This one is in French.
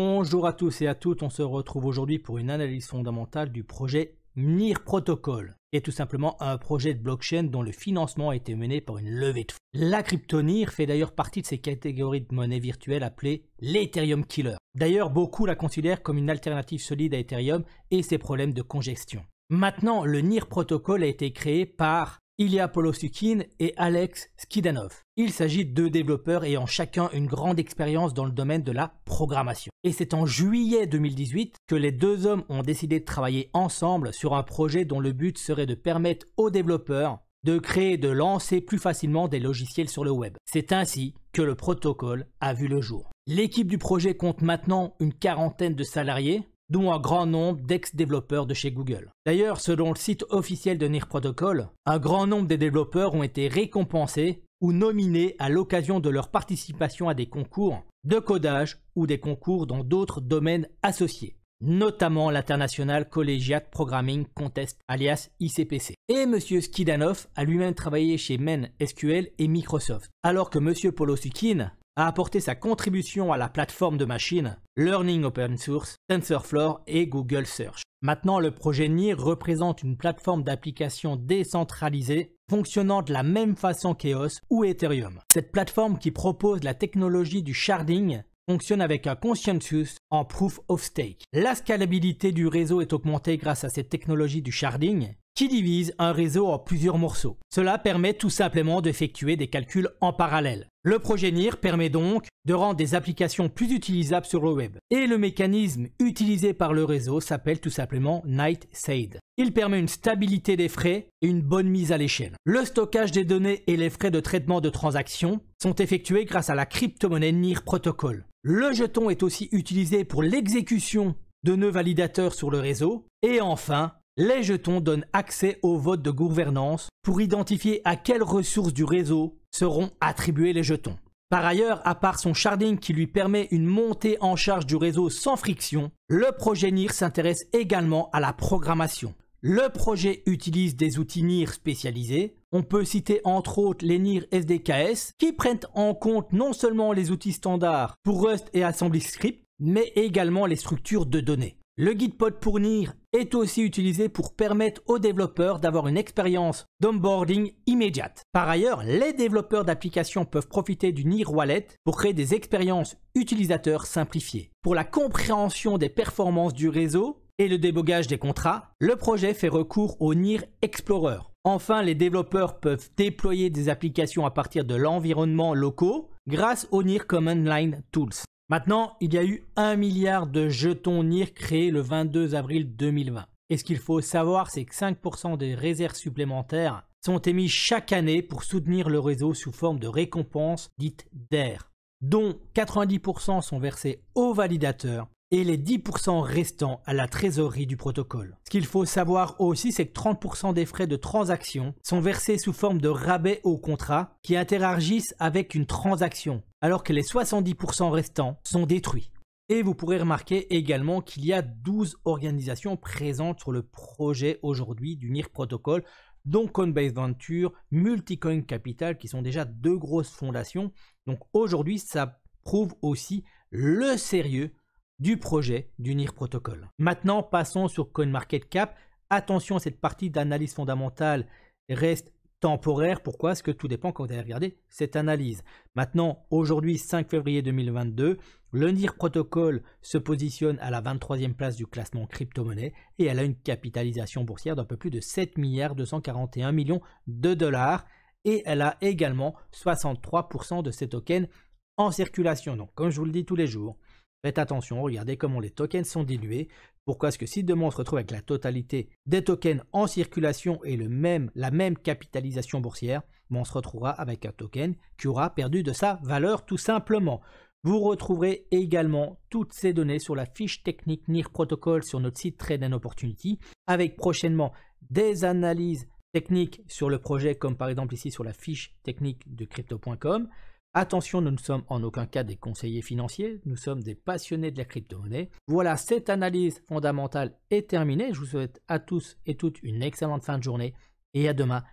Bonjour à tous et à toutes, on se retrouve aujourd'hui pour une analyse fondamentale du projet NEAR Protocol, qui est tout simplement un projet de blockchain dont le financement a été mené par une levée de fonds. La crypto NEAR fait d'ailleurs partie de ces catégories de monnaie virtuelle appelées l'Ethereum Killer. D'ailleurs, beaucoup la considèrent comme une alternative solide à Ethereum et ses problèmes de congestion. Maintenant, le NEAR Protocol a été créé par Ilya Polosukhin et Alex Skidanov. Il s'agit de deux développeurs ayant chacun une grande expérience dans le domaine de la programmation. Et c'est en juillet 2018 que les deux hommes ont décidé de travailler ensemble sur un projet dont le but serait de permettre aux développeurs de créer et de lancer plus facilement des logiciels sur le web. C'est ainsi que le protocole a vu le jour. L'équipe du projet compte maintenant une quarantaine de salariés, dont un grand nombre d'ex-développeurs de chez Google. D'ailleurs, selon le site officiel de NEAR Protocol, un grand nombre des développeurs ont été récompensés ou nominés à l'occasion de leur participation à des concours de codage ou des concours dans d'autres domaines associés, notamment l'International Collegiate Programming Contest alias ICPC. Et M. Skidanov a lui-même travaillé chez MenSQL et Microsoft, alors que M. Polosukhin a apporté sa contribution à la plateforme de machine Learning Open Source, TensorFlow et Google Search. Maintenant, le projet NEAR représente une plateforme d'application décentralisée fonctionnant de la même façon qu'EOS ou Ethereum. Cette plateforme qui propose la technologie du sharding fonctionne avec un consensus en proof of stake. La scalabilité du réseau est augmentée grâce à cette technologie du sharding qui divise un réseau en plusieurs morceaux. Cela permet tout simplement d'effectuer des calculs en parallèle. Le projet NEAR permet donc de rendre des applications plus utilisables sur le web. Et le mécanisme utilisé par le réseau s'appelle tout simplement Nightshade. Il permet une stabilité des frais et une bonne mise à l'échelle. Le stockage des données et les frais de traitement de transactions sont effectués grâce à la crypto-monnaie NEAR Protocol. Le jeton est aussi utilisé pour l'exécution de nœuds validateurs sur le réseau. Et enfin, les jetons donnent accès au vote de gouvernance pour identifier à quelles ressources du réseau seront attribués les jetons. Par ailleurs, à part son sharding qui lui permet une montée en charge du réseau sans friction, le projet NEAR s'intéresse également à la programmation. Le projet utilise des outils NEAR spécialisés. On peut citer entre autres les NEAR SDKS qui prennent en compte non seulement les outils standards pour Rust et AssemblyScript, mais également les structures de données. Le Gitpod pour NEAR est aussi utilisé pour permettre aux développeurs d'avoir une expérience d'onboarding immédiate. Par ailleurs, les développeurs d'applications peuvent profiter du NEAR Wallet pour créer des expériences utilisateurs simplifiées. Pour la compréhension des performances du réseau et le débogage des contrats, le projet fait recours au NEAR Explorer. Enfin, les développeurs peuvent déployer des applications à partir de l'environnement locaux grâce au NEAR Command Line Tools. Maintenant, il y a eu 1 milliard de jetons NEAR créés le 22 avril 2020. Et ce qu'il faut savoir, c'est que 5% des réserves supplémentaires sont émises chaque année pour soutenir le réseau sous forme de récompenses dites DAIR, dont 90% sont versés aux validateurs et les 10% restants à la trésorerie du protocole. Ce qu'il faut savoir aussi, c'est que 30% des frais de transaction sont versés sous forme de rabais au contrat qui interagissent avec une transaction, alors que les 70% restants sont détruits. Et vous pourrez remarquer également qu'il y a 12 organisations présentes sur le projet aujourd'hui du NEAR Protocol, dont Coinbase Venture, Multicoin Capital, qui sont déjà deux grosses fondations. Donc aujourd'hui, ça prouve aussi le sérieux du projet du NEAR Protocol. Maintenant, passons sur CoinMarketCap. Attention, cette partie d'analyse fondamentale reste temporaire. Pourquoi? Parce que tout dépend quand vous allez regarder cette analyse. Maintenant, aujourd'hui, 5 février 2022, le NEAR Protocol se positionne à la 23e place du classement crypto-monnaie et elle a une capitalisation boursière d'un peu plus de 7 milliards 241 millions de dollars et elle a également 63% de ses tokens en circulation. Donc, comme je vous le dis tous les jours, faites attention, regardez comment les tokens sont dilués. Pourquoi? Parce que si demain on se retrouve avec la totalité des tokens en circulation et la même capitalisation boursière, on se retrouvera avec un token qui aura perdu de sa valeur tout simplement. Vous retrouverez également toutes ces données sur la fiche technique NEAR Protocol sur notre site Trade and Opportunity, avec prochainement des analyses techniques sur le projet, comme par exemple ici sur la fiche technique de crypto.com. Attention, nous ne sommes en aucun cas des conseillers financiers, nous sommes des passionnés de la crypto-monnaie. Voilà, cette analyse fondamentale est terminée. Je vous souhaite à tous et toutes une excellente fin de journée et à demain